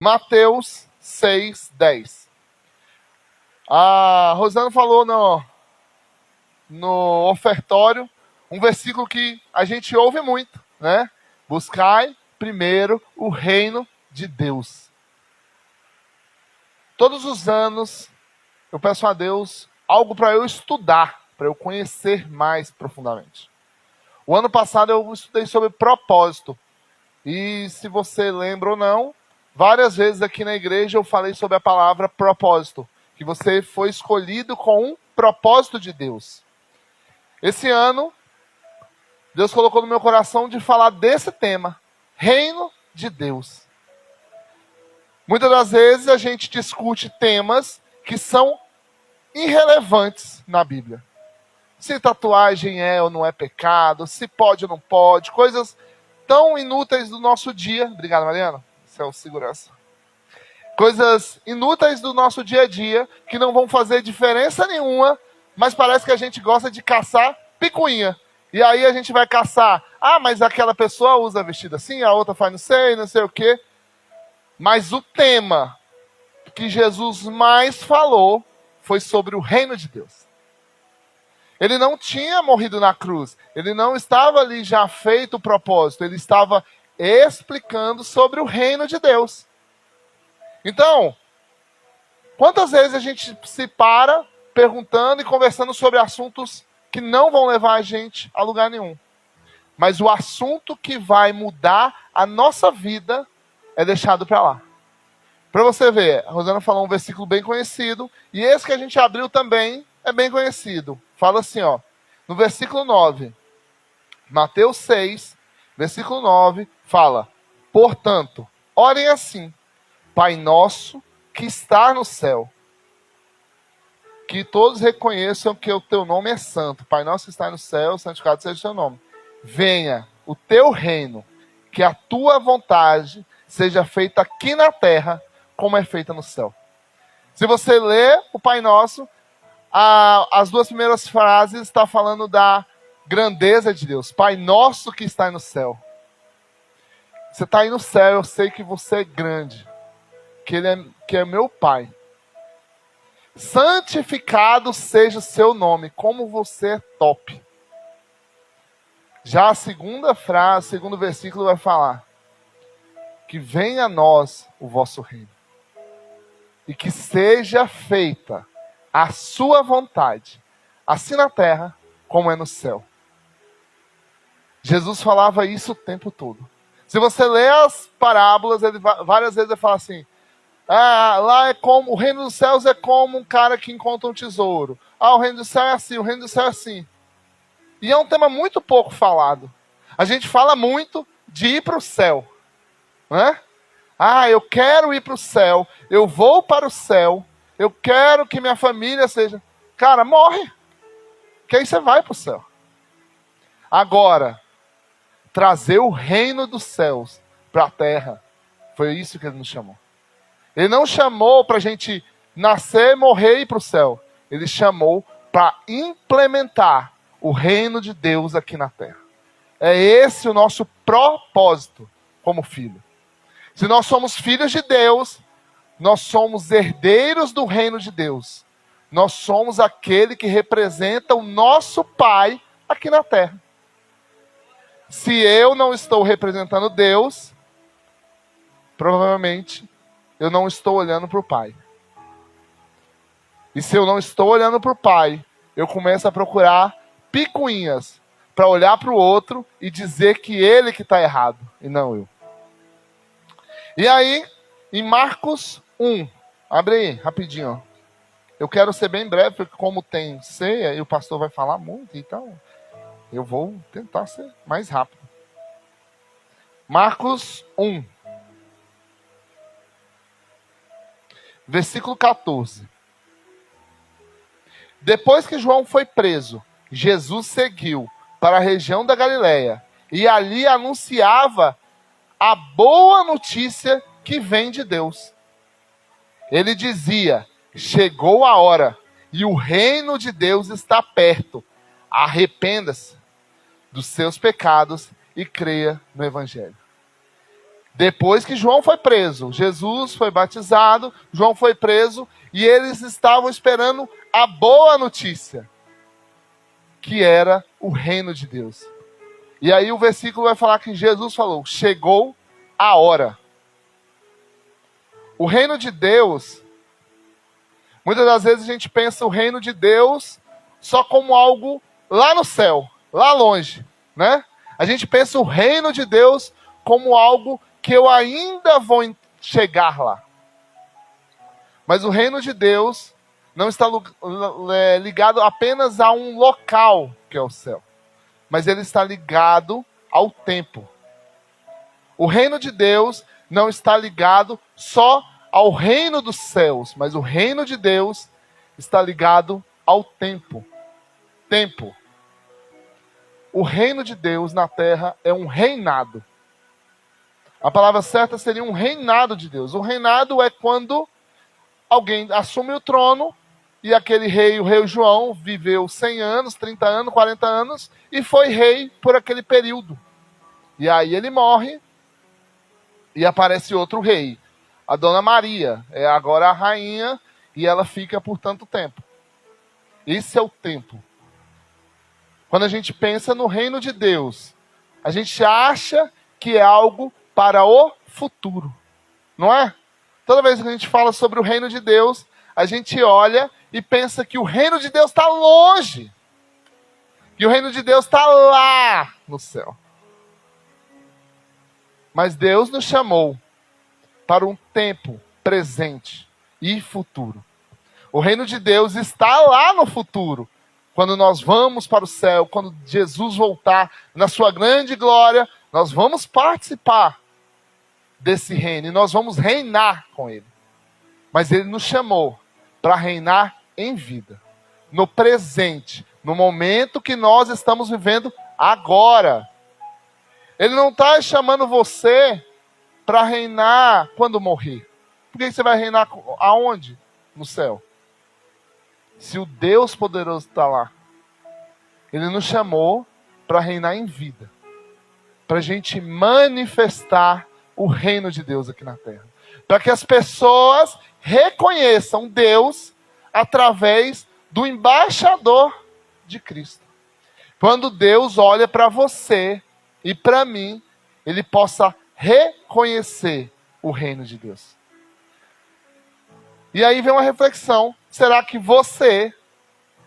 Mateus 6:10. A Rosana falou no ofertório um versículo que a gente ouve muito, né? Buscai primeiro o reino de Deus. Todos os anos eu peço a Deus algo para eu estudar, para eu conhecer mais profundamente. O ano passado eu estudei sobre propósito. E se você lembra ou não, várias vezes aqui na igreja eu falei sobre a palavra propósito. Que você foi escolhido com um propósito de Deus. Esse ano, Deus colocou no meu coração de falar desse tema, reino de Deus. Muitas das vezes a gente discute temas que são irrelevantes na Bíblia. Se tatuagem é ou não é pecado, se pode ou não pode, coisas tão inúteis do nosso dia. Obrigado, Mariana. Isso é o segurança. Coisas inúteis do nosso dia a dia, que não vão fazer diferença nenhuma, mas parece que a gente gosta de caçar picuinha. E aí a gente vai caçar, mas aquela pessoa usa vestido assim, a outra faz não sei o quê. Mas o tema que Jesus mais falou foi sobre o reino de Deus. Ele não tinha morrido na cruz. Ele não estava ali já feito o propósito. Ele estava explicando sobre o reino de Deus. Então, quantas vezes a gente se para perguntando e conversando sobre assuntos que não vão levar a gente a lugar nenhum. Mas o assunto que vai mudar a nossa vida é deixado para lá. Para você ver, a Rosana falou um versículo bem conhecido. E esse que a gente abriu também é bem conhecido. Fala assim, no versículo 9. Mateus 6, versículo 9, fala: portanto, orem assim: Pai nosso que está no céu, que todos reconheçam que o teu nome é santo. Pai nosso que está no céu, santificado seja o teu nome. Venha o teu reino, que a tua vontade seja feita aqui na terra, como é feita no céu. Se você ler o Pai Nosso, as duas primeiras frases estão falando da grandeza de Deus. Pai nosso que está no céu. Você está aí no céu, eu sei que você é grande. Que é meu Pai. Santificado seja o seu nome. Como você é top. Já a segunda frase, o segundo versículo vai falar: que venha a nós o vosso reino. E que seja feita a sua vontade, assim na terra, como é no céu. Jesus falava isso o tempo todo. Se você ler as parábolas, várias vezes ele fala assim: lá é como, o reino dos céus é como um cara que encontra um tesouro. O reino do céu é assim, o reino do céu é assim. E é um tema muito pouco falado. A gente fala muito de ir para o céu. Né? Eu quero ir para o céu, eu vou para o céu, eu quero que minha família seja... Cara, morre, que aí você vai para o céu. Agora, trazer o reino dos céus para a terra, foi isso que ele nos chamou. Ele não chamou para a gente nascer, morrer e ir para o céu. Ele chamou para implementar o reino de Deus aqui na terra. É esse o nosso propósito como filho. Se nós somos filhos de Deus, nós somos herdeiros do reino de Deus. Nós somos aquele que representa o nosso Pai aqui na terra. Se eu não estou representando Deus, provavelmente eu não estou olhando para o Pai. E se eu não estou olhando para o Pai, eu começo a procurar picuinhas para olhar para o outro e dizer que ele que está errado e não eu. E aí, em Marcos 1, abre aí, rapidinho. Eu quero ser bem breve, porque como tem ceia e o pastor vai falar muito, então eu vou tentar ser mais rápido. Marcos 1, versículo 14. Depois que João foi preso, Jesus seguiu para a região da Galileia e ali anunciava a boa notícia que vem de Deus. Ele dizia: chegou a hora e o reino de Deus está perto. Arrependa-se dos seus pecados e creia no Evangelho. Depois que João foi preso, Jesus foi batizado, João foi preso, e eles estavam esperando a boa notícia, que era o reino de Deus. E aí o versículo vai falar que Jesus falou, chegou a hora. O reino de Deus, muitas das vezes a gente pensa o reino de Deus só como algo lá no céu, lá longe, né? A gente pensa o reino de Deus como algo que eu ainda vou chegar lá. Mas o reino de Deus não está ligado apenas a um local, que é o céu. Mas ele está ligado ao tempo. O reino de Deus não está ligado só ao reino dos céus, mas o reino de Deus está ligado ao tempo. Tempo. O reino de Deus na terra é um reinado. A palavra certa seria um reinado de Deus. O reinado é quando alguém assume o trono e aquele rei, o rei João, viveu 100 anos, 30 anos, 40 anos e foi rei por aquele período. E aí ele morre e aparece outro rei. A Dona Maria é agora a rainha e ela fica por tanto tempo. Esse é o tempo. Quando a gente pensa no reino de Deus, a gente acha que é algo para o futuro, não é? Toda vez que a gente fala sobre o reino de Deus, a gente olha e pensa que o reino de Deus está longe. Que o reino de Deus está lá no céu. Mas Deus nos chamou para um tempo presente e futuro. O reino de Deus está lá no futuro. Quando nós vamos para o céu, quando Jesus voltar na sua grande glória, nós vamos participar desse reino e nós vamos reinar com ele. Mas ele nos chamou para reinar em vida, no presente, no momento que nós estamos vivendo agora. Ele não está chamando você para reinar quando morrer. Por que você vai reinar aonde? No céu. Se o Deus poderoso está lá, ele nos chamou para reinar em vida, para a gente manifestar o reino de Deus aqui na terra, para que as pessoas reconheçam Deus através do embaixador de Cristo. Quando Deus olha para você e para mim, ele possa reconhecer o reino de Deus. E aí vem uma reflexão: será que você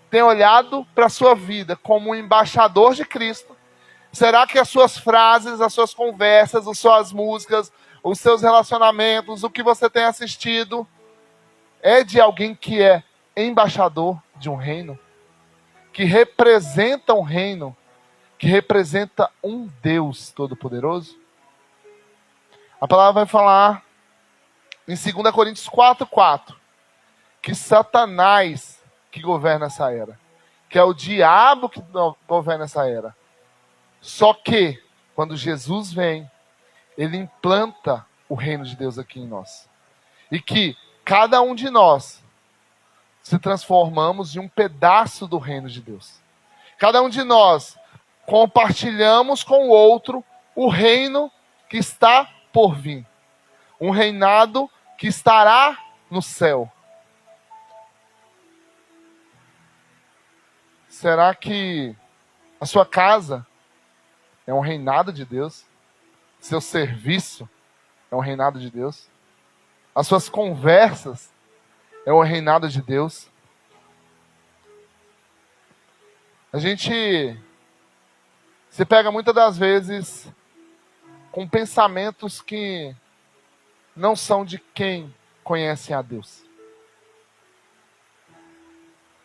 tem olhado para a sua vida como um embaixador de Cristo? Será que as suas frases, as suas conversas, as suas músicas, os seus relacionamentos, o que você tem assistido, é de alguém que é embaixador de um reino? Que representa um reino? Que representa um Deus Todo-Poderoso? A palavra vai falar em 2 Coríntios 4:4 que Satanás que governa essa era, que é o diabo que governa essa era. Só que, quando Jesus vem, ele implanta o reino de Deus aqui em nós. E que cada um de nós se transformamos em um pedaço do reino de Deus. Cada um de nós compartilhamos com o outro o reino que está por vir. Um reinado que estará no céu. Será que a sua casa é um reinado de Deus? Seu serviço é um reinado de Deus? As suas conversas é um reinado de Deus? A gente se pega muitas das vezes com pensamentos que não são de quem conhece a Deus.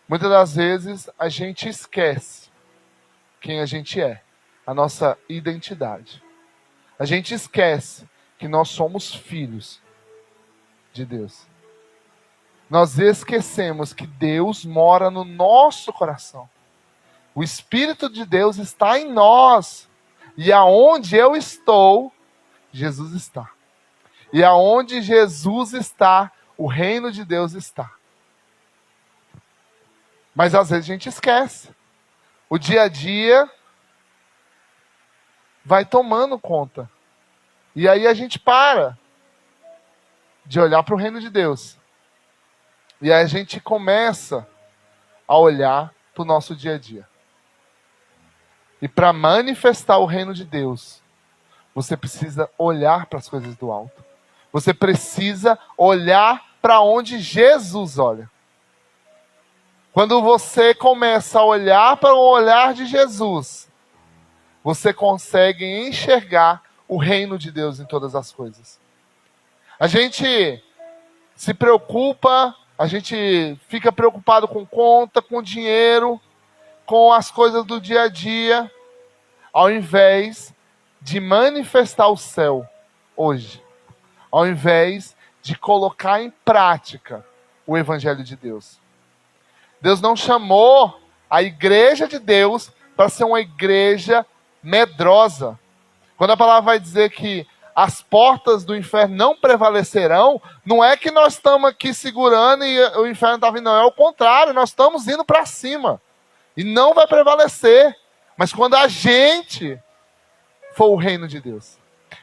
Muitas das vezes a gente esquece quem a gente é, a nossa identidade. A gente esquece que nós somos filhos de Deus. Nós esquecemos que Deus mora no nosso coração. O Espírito de Deus está em nós. E aonde eu estou, Jesus está. E aonde Jesus está, o reino de Deus está. Mas às vezes a gente esquece. O dia a dia vai tomando conta E aí a gente para de olhar para o reino de Deus. E aí a gente começa a olhar para o nosso dia a dia. E para manifestar o reino de Deus, você precisa olhar para as coisas do alto. Você precisa olhar para onde Jesus olha. Quando você começa a olhar para o olhar de Jesus, você consegue enxergar o reino de Deus em todas as coisas. A gente se preocupa, a gente fica preocupado com conta, com dinheiro, com as coisas do dia a dia, ao invés de manifestar o céu hoje, ao invés de colocar em prática o Evangelho de Deus. Deus não chamou a igreja de Deus para ser uma igreja medrosa. Quando a palavra vai dizer que as portas do inferno não prevalecerão, não é que nós estamos aqui segurando e o inferno está vindo, não. É o contrário, nós estamos indo para cima. E não vai prevalecer. Mas quando a gente for o reino de Deus,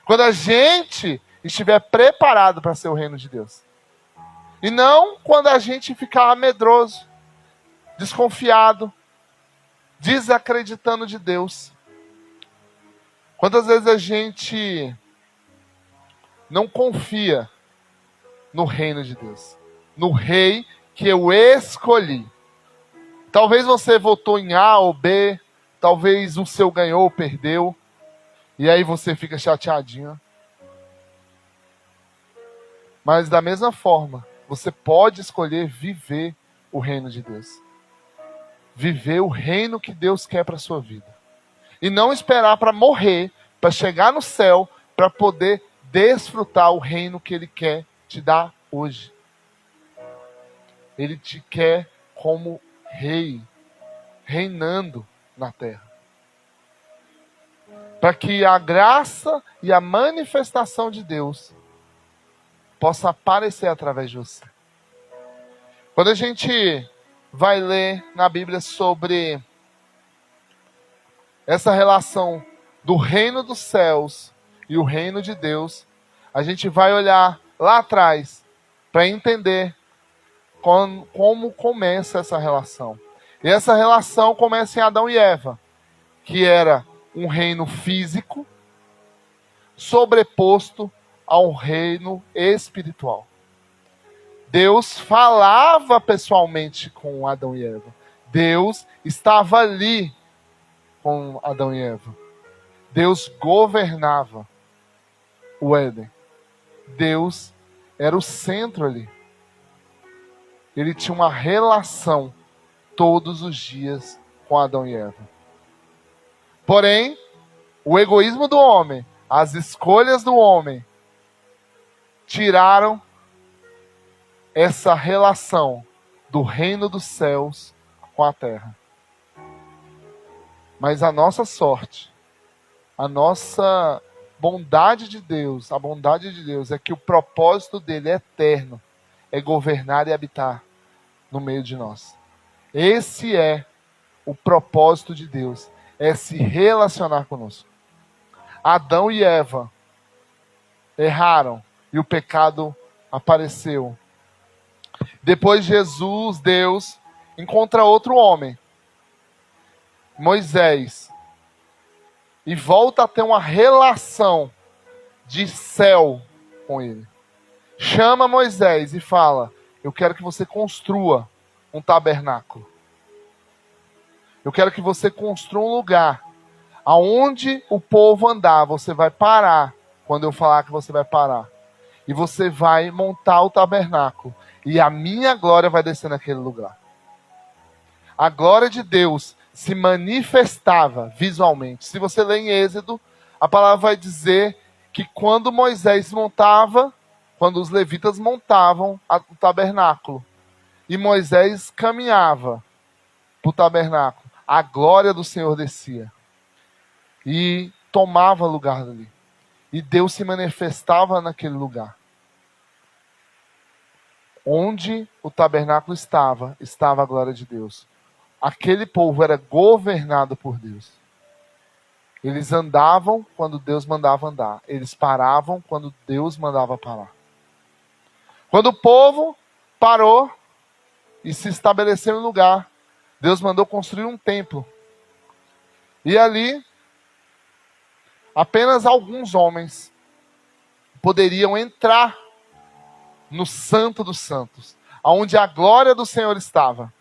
quando a gente estiver preparado para ser o reino de Deus, e não quando a gente ficar medroso, desconfiado, desacreditando de Deus. Quantas vezes a gente não confia no reino de Deus, no rei que eu escolhi? Talvez você votou em A ou B, talvez o seu ganhou ou perdeu, e aí você fica chateadinho. Mas da mesma forma, você pode escolher viver o reino de Deus. Viver o reino que Deus quer para a sua vida. E não esperar para morrer, para chegar no céu, para poder desfrutar o reino que Ele quer te dar hoje. Ele te quer como rei, reinando na terra. Para que a graça e a manifestação de Deus possa aparecer através de você. Quando a gente vai ler na Bíblia sobre essa relação do reino dos céus e o reino de Deus, a gente vai olhar lá atrás para entender como começa essa relação. E essa relação começa em Adão e Eva, que era um reino físico sobreposto a um reino espiritual. Deus falava pessoalmente com Adão e Eva. Deus estava ali com Adão e Eva. Deus governava o Éden. Deus era o centro ali. Ele tinha uma relação todos os dias com Adão e Eva. Porém, o egoísmo do homem, as escolhas do homem, tiraram essa relação do reino dos céus com a terra. Mas a nossa sorte, a nossa bondade de Deus, a bondade de Deus é que o propósito dele é eterno, é governar e habitar no meio de nós. Esse é o propósito de Deus, é se relacionar conosco. Adão e Eva erraram e o pecado apareceu. Depois Jesus, Deus, encontra outro homem, Moisés, e volta a ter uma relação de céu com ele. Chama Moisés e fala: eu quero que você construa um tabernáculo. Eu quero que você construa um lugar aonde o povo andar. Você vai parar quando eu falar que você vai parar. E você vai montar o tabernáculo. E a minha glória vai descer naquele lugar. A glória de Deus se manifestava visualmente. Se você ler em Êxodo, a palavra vai dizer que quando Moisés montava, quando os levitas montavam o tabernáculo, e Moisés caminhava para o tabernáculo, a glória do Senhor descia e tomava lugar ali. E Deus se manifestava naquele lugar. Onde o tabernáculo estava, estava a glória de Deus. Aquele povo era governado por Deus. Eles andavam quando Deus mandava andar. Eles paravam quando Deus mandava parar. Quando o povo parou e se estabeleceu em lugar, Deus mandou construir um templo. E ali, apenas alguns homens poderiam entrar no Santo dos Santos, onde a glória do Senhor estava.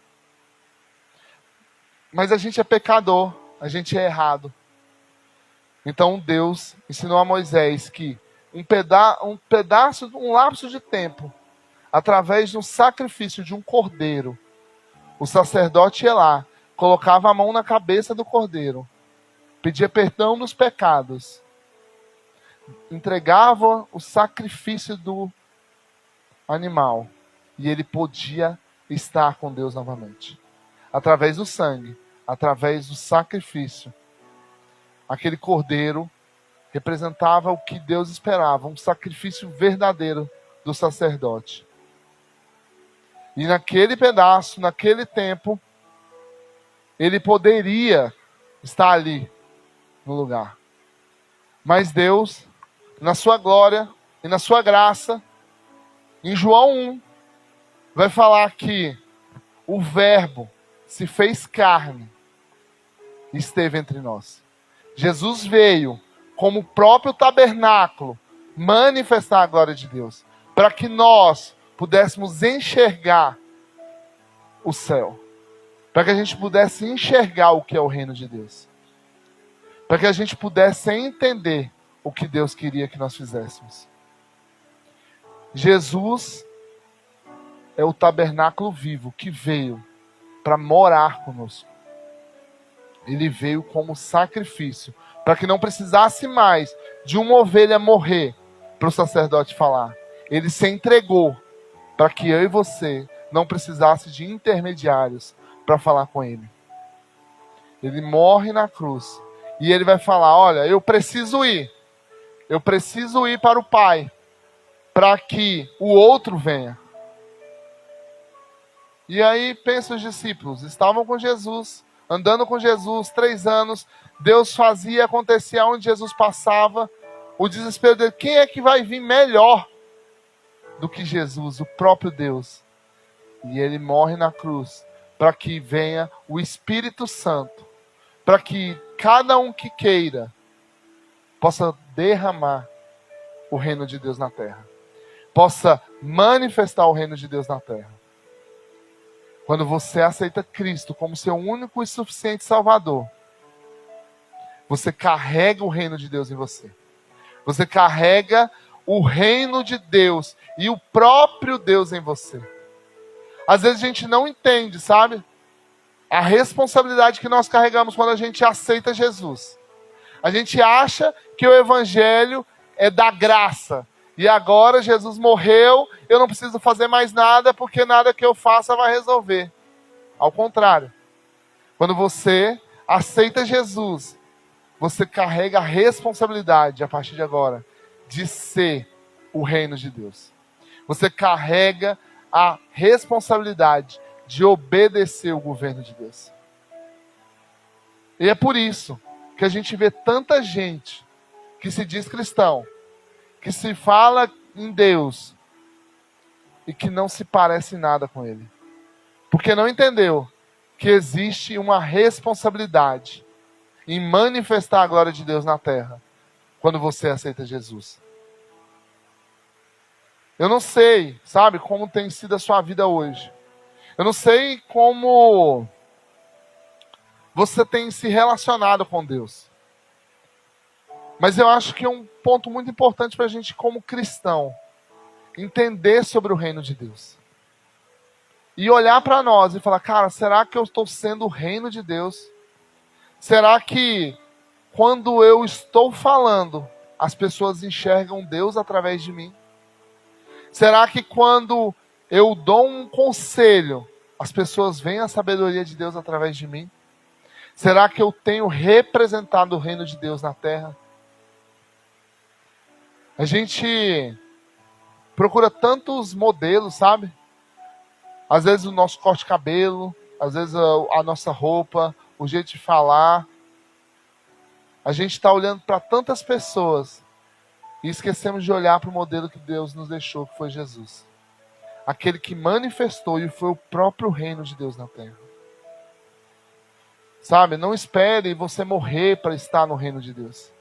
Mas a gente é pecador, a gente é errado. Então Deus ensinou a Moisés que um lapso de tempo, através de um sacrifício de um cordeiro, o sacerdote ia lá, colocava a mão na cabeça do cordeiro, pedia perdão dos pecados, entregava o sacrifício do animal, e ele podia estar com Deus novamente. Através do sangue, através do sacrifício. Aquele cordeiro representava o que Deus esperava, um sacrifício verdadeiro do sacerdote. E naquele pedaço, naquele tempo, ele poderia estar ali, no lugar. Mas Deus, na sua glória e na sua graça, em João 1, vai falar que o Verbo se fez carne e esteve entre nós. Jesus veio como o próprio tabernáculo manifestar a glória de Deus, para que nós pudéssemos enxergar o céu, para que a gente pudesse enxergar o que é o reino de Deus, para que a gente pudesse entender o que Deus queria que nós fizéssemos. Jesus é o tabernáculo vivo que veio para morar conosco. Ele veio como sacrifício, para que não precisasse mais de uma ovelha morrer para o sacerdote falar. Ele se entregou para que eu e você não precisasse de intermediários para falar com ele. Ele morre na cruz e ele vai falar: olha, eu preciso ir para o Pai, para que o outro venha. E aí pensa, os discípulos estavam com Jesus, andando com Jesus 3 anos, Deus fazia, acontecia onde Jesus passava, o desespero dele: quem é que vai vir melhor do que Jesus, o próprio Deus? E ele morre na cruz, para que venha o Espírito Santo, para que cada um que queira possa derramar o reino de Deus na terra, possa manifestar o reino de Deus na terra. Quando você aceita Cristo como seu único e suficiente Salvador, você carrega o reino de Deus em você. Você carrega o reino de Deus e o próprio Deus em você. Às vezes a gente não entende, sabe? A responsabilidade que nós carregamos quando a gente aceita Jesus. A gente acha que o Evangelho é da graça. E agora Jesus morreu, eu não preciso fazer mais nada, porque nada que eu faça vai resolver. Ao contrário. Quando você aceita Jesus, você carrega a responsabilidade, a partir de agora, de ser o reino de Deus. Você carrega a responsabilidade de obedecer o governo de Deus. E é por isso que a gente vê tanta gente que se diz cristão, que se fala em Deus e que não se parece nada com Ele. Porque não entendeu que existe uma responsabilidade em manifestar a glória de Deus na terra quando você aceita Jesus. Eu não sei, sabe, como tem sido a sua vida hoje. Eu não sei como você tem se relacionado com Deus. Mas eu acho que é um ponto muito importante para a gente, como cristão, entender sobre o reino de Deus. E olhar para nós e falar: cara, será que eu estou sendo o reino de Deus? Será que quando eu estou falando, as pessoas enxergam Deus através de mim? Será que quando eu dou um conselho, as pessoas veem a sabedoria de Deus através de mim? Será que eu tenho representado o reino de Deus na terra? A gente procura tantos modelos, sabe? Às vezes o nosso corte de cabelo, às vezes a nossa roupa, o jeito de falar. A gente está olhando para tantas pessoas e esquecemos de olhar para o modelo que Deus nos deixou, que foi Jesus. Aquele que manifestou e foi o próprio reino de Deus na terra. Sabe, não espere você morrer para estar no reino de Deus.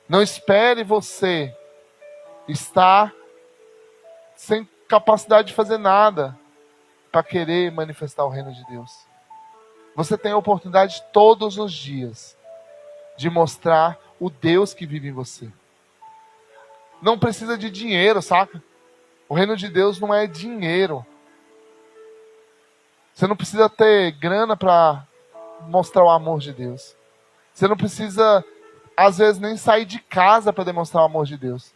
Não espere você estar sem capacidade de fazer nada para querer manifestar o reino de Deus. Você tem a oportunidade todos os dias de mostrar o Deus que vive em você. Não precisa de dinheiro, saca? O reino de Deus não é dinheiro. Você não precisa ter grana para mostrar o amor de Deus. Você não precisa, às vezes, nem sair de casa para demonstrar o amor de Deus.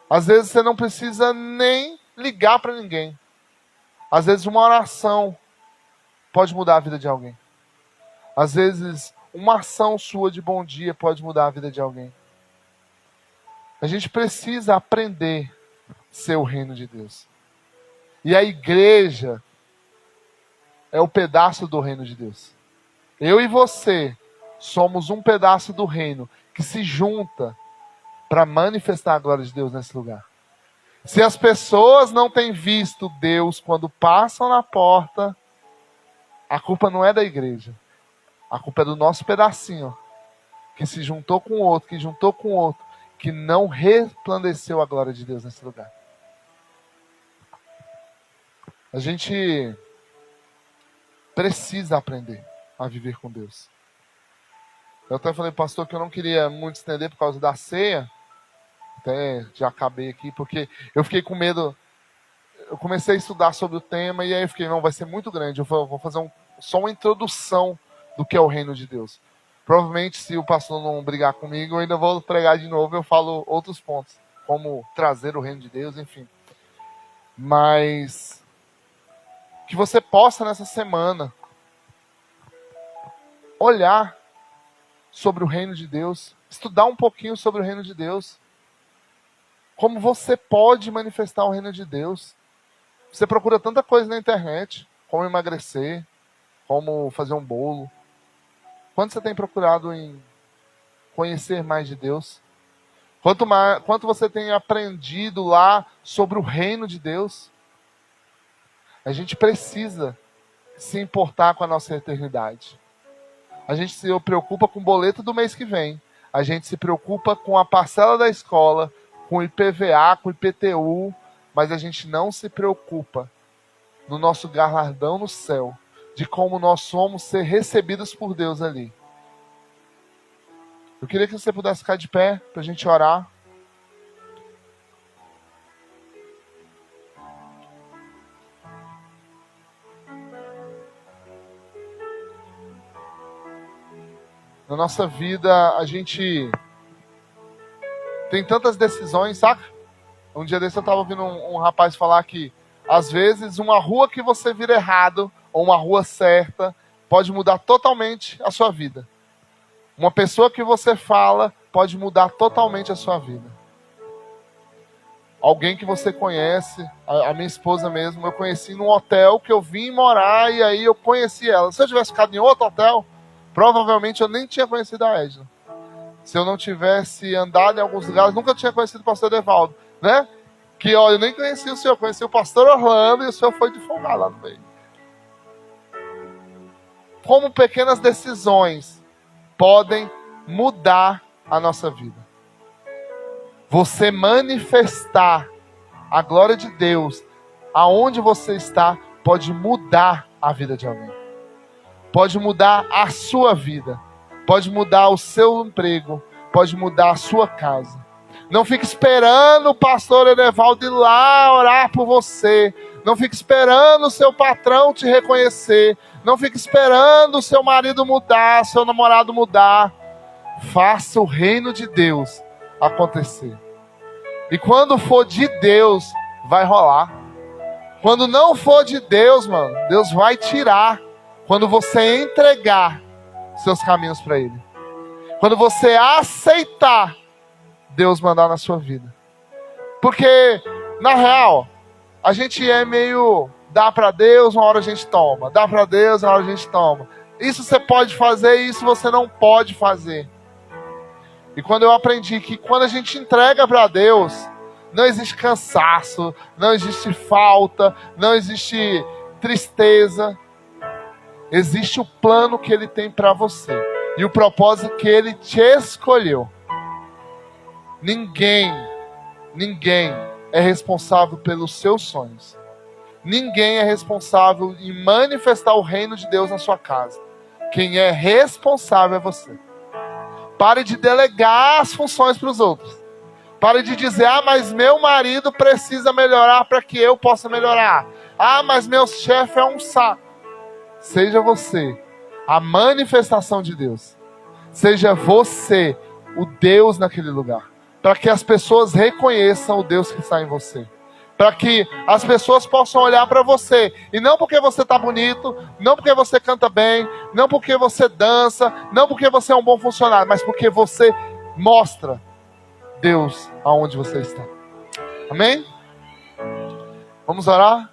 Às vezes você não precisa nem ligar para ninguém. Às vezes uma oração pode mudar a vida de alguém. Às vezes uma ação sua de bom dia pode mudar a vida de alguém. A gente precisa aprender a ser o reino de Deus. E a igreja é o pedaço do reino de Deus. Eu e você somos um pedaço do reino que se junta para manifestar a glória de Deus nesse lugar. Se as pessoas não têm visto Deus quando passam na porta, a culpa não é da igreja. A culpa é do nosso pedacinho, que se juntou com o outro, que juntou com o outro, que não resplandeceu a glória de Deus nesse lugar. A gente precisa aprender a viver com Deus. Eu até falei, pastor, que eu não queria muito estender por causa da ceia. Até já acabei aqui, porque eu fiquei com medo. Eu comecei a estudar sobre o tema e aí eu fiquei, não, vai ser muito grande. Eu vou fazer só uma introdução do que é o reino de Deus. Provavelmente, se o pastor não brigar comigo, eu ainda vou pregar de novo. Eu falo outros pontos, como trazer o reino de Deus, enfim. Mas que você possa nessa semana olhar sobre o reino de Deus, estudar um pouquinho sobre o reino de Deus. Como você pode manifestar o reino de Deus. Você procura tanta coisa na internet, como emagrecer, como fazer um bolo. Quanto você tem procurado em conhecer mais de Deus? Quanto você tem aprendido lá sobre o reino de Deus? A gente precisa se importar com a nossa eternidade. A gente se preocupa com o boleto do mês que vem. A gente se preocupa com a parcela da escola, com o IPVA, com o IPTU, mas a gente não se preocupa no nosso galardão no céu, de como nós somos ser recebidos por Deus ali. Eu queria que você pudesse ficar de pé para a gente orar. Na nossa vida, a gente tem tantas decisões, saca? Um dia desse eu estava ouvindo um rapaz falar que, às vezes, uma rua que você vira errado, ou uma rua certa, pode mudar totalmente a sua vida. Uma pessoa que você fala pode mudar totalmente a sua vida. Alguém que você conhece, a minha esposa mesmo, eu conheci num hotel que eu vim morar e aí eu conheci ela. Se eu tivesse ficado em outro hotel, provavelmente eu nem tinha conhecido a Edna. Se eu não tivesse andado em alguns lugares, nunca tinha conhecido o pastor Edevaldo, né? Que, olha, eu nem conhecia o senhor, eu conheci o pastor Orlando e o senhor foi de folgar lá no meio. Como pequenas decisões podem mudar a nossa vida. Você manifestar a glória de Deus aonde você está pode mudar a vida de alguém. Pode mudar a sua vida. Pode mudar o seu emprego. Pode mudar a sua casa. Não fique esperando o pastor Edevaldo ir lá orar por você. Não fique esperando o seu patrão te reconhecer. Não fique esperando o seu marido mudar, seu namorado mudar. Faça o reino de Deus acontecer. E quando for de Deus, vai rolar. Quando não for de Deus, mano, Deus vai tirar. Quando você entregar seus caminhos para Ele. Quando você aceitar Deus mandar na sua vida. Porque, na real, a gente é meio... Dá para Deus, uma hora a gente toma. Dá para Deus, uma hora a gente toma. Isso você pode fazer, isso você não pode fazer. E quando eu aprendi que quando a gente entrega para Deus, não existe cansaço, não existe falta, não existe tristeza. Existe o plano que Ele tem para você e o propósito que Ele te escolheu. Ninguém é responsável pelos seus sonhos. Ninguém é responsável em manifestar o reino de Deus na sua casa. Quem é responsável é você. Pare de delegar as funções para os outros. Pare de dizer, mas meu marido precisa melhorar para que eu possa melhorar. Mas meu chefe é um saco. Seja você a manifestação de Deus. Seja você o Deus naquele lugar. Para que as pessoas reconheçam o Deus que está em você. Para que as pessoas possam olhar para você. E não porque você está bonito, não porque você canta bem, não porque você dança, não porque você é um bom funcionário, mas porque você mostra Deus aonde você está. Amém? Vamos orar?